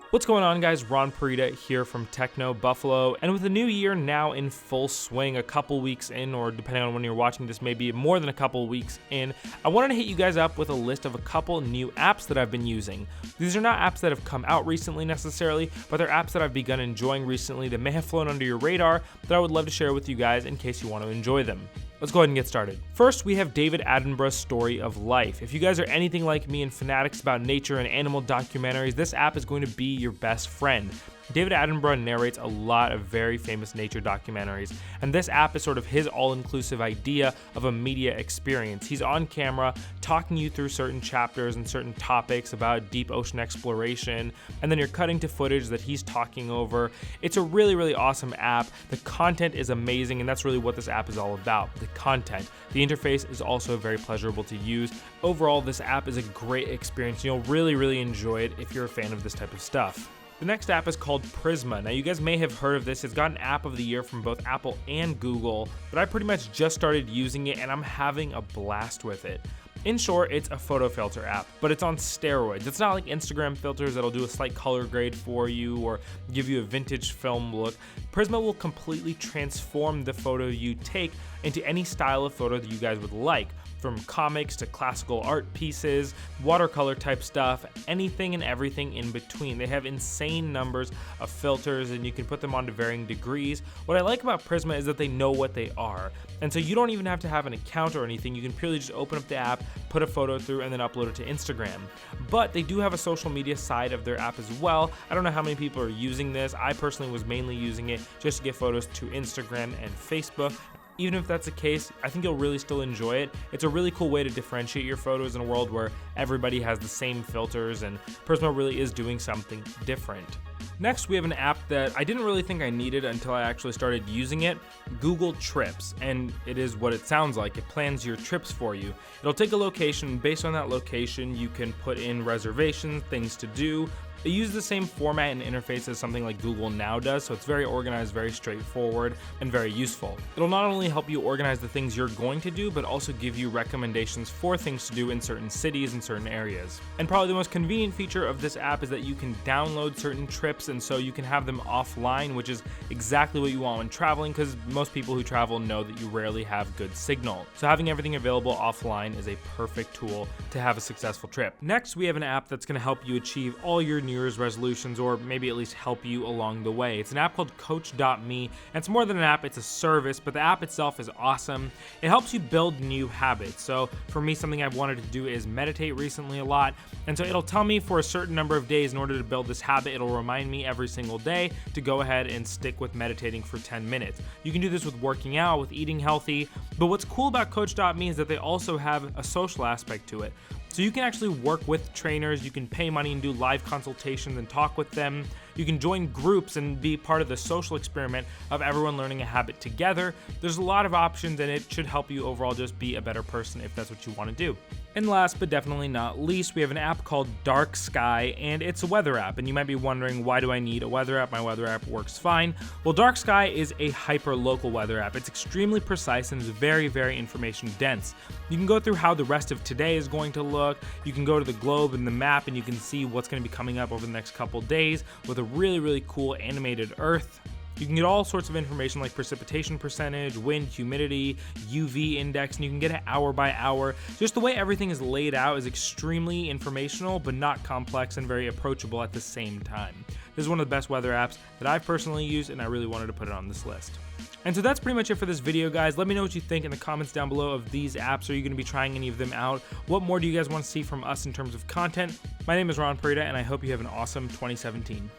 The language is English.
What's going on, guys? Ron Parita here from Techno Buffalo, and with the new year now in full swing, a couple weeks in, or depending on when you're watching this, maybe more than a couple weeks in, I wanted to hit you guys up with a list of a couple new apps that I've been using. These are not apps that have come out recently necessarily, but they're apps that I've begun enjoying recently that may have flown under your radar that I would love to share with you guys in case you want to enjoy them. Let's go ahead and get started. First, we have David Attenborough's Story of Life. If you guys are anything like me and fanatics about nature and animal documentaries, this app is going to be your best friend. David Attenborough narrates a lot of very famous nature documentaries, and this app is sort of his all-inclusive idea of a media experience. He's on camera talking you through certain chapters and certain topics about deep ocean exploration, and then you're cutting to footage that he's talking over. It's a really, really awesome app. The content is amazing, and that's really what this app is all about, the content. The interface is also very pleasurable to use. Overall, this app is a great experience. You'll really, really enjoy it if you're a fan of this type of stuff. The next app is called Prisma. Now, you guys may have heard of this. It's got an App of the Year from both Apple and Google, but I pretty much just started using it and I'm having a blast with it. In short, it's a photo filter app, but it's on steroids. It's not like Instagram filters that'll do a slight color grade for you or give you a vintage film look. Prisma will completely transform the photo you take into any style of photo that you guys would like. From comics to classical art pieces, watercolor type stuff, anything and everything in between. They have insane numbers of filters and you can put them onto varying degrees. What I like about Prisma is that they know what they are. And so you don't even have to have an account or anything. You can purely just open up the app, put a photo through, and then upload it to Instagram. But they do have a social media side of their app as well. I don't know how many people are using this. I personally was mainly using it just to get photos to Instagram and Facebook. Even if that's the case, I think you'll really still enjoy it. It's a really cool way to differentiate your photos in a world where everybody has the same filters, and Prisma really is doing something different. Next, we have an app that I didn't really think I needed until I actually started using it, Google Trips, and it is what it sounds like. It plans your trips for you. It'll take a location, and based on that location, you can put in reservations, things to do. It uses the same format and interface as something like Google Now does, so it's very organized, very straightforward, and very useful. It'll not only help you organize the things you're going to do, but also give you recommendations for things to do in certain cities and certain areas. And probably the most convenient feature of this app is that you can download certain trips, and so you can have them offline, which is exactly what you want when traveling, because most people who travel know that you rarely have good signal. So having everything available offline is a perfect tool to have a successful trip. Next, we have an app that's going to help you achieve all your New Year's resolutions, or maybe at least help you along the way. It's an app called Coach.me, and it's more than an app, it's a service, but the app itself is awesome. It helps you build new habits. So for me, something I've wanted to do is meditate recently a lot, and so it'll tell me for a certain number of days in order to build this habit. It'll remind me every single day to go ahead and stick with meditating for 10 minutes. You can do this with working out, with eating healthy, but what's cool about Coach.me is that they also have a social aspect to it. So you can actually work with trainers, you can pay money and do live consultations and talk with them. You can join groups and be part of the social experiment of everyone learning a habit together. There's a lot of options, and it should help you overall just be a better person if that's what you want to do. And last but definitely not least, we have an app called Dark Sky, and it's a weather app. And you might be wondering, why do I need a weather app? My weather app works fine. Well, Dark Sky is a hyper-local weather app. It's extremely precise and is very, very information dense. You can go through how the rest of today is going to look. You can go to the globe and the map, and you can see what's going to be coming up over the next couple days with a really, really cool animated Earth. You can get all sorts of information like precipitation percentage, wind, humidity, UV index, and you can get it hour by hour. Just the way everything is laid out is extremely informational, but not complex and very approachable at the same time. This is one of the best weather apps that I've personally used, and I really wanted to put it on this list. And so that's pretty much it for this video, guys. Let me know what you think in the comments down below of these apps. Are you going to be trying any of them out? What more do you guys want to see from us in terms of content? My name is Ron Parita, and I hope you have an awesome 2017.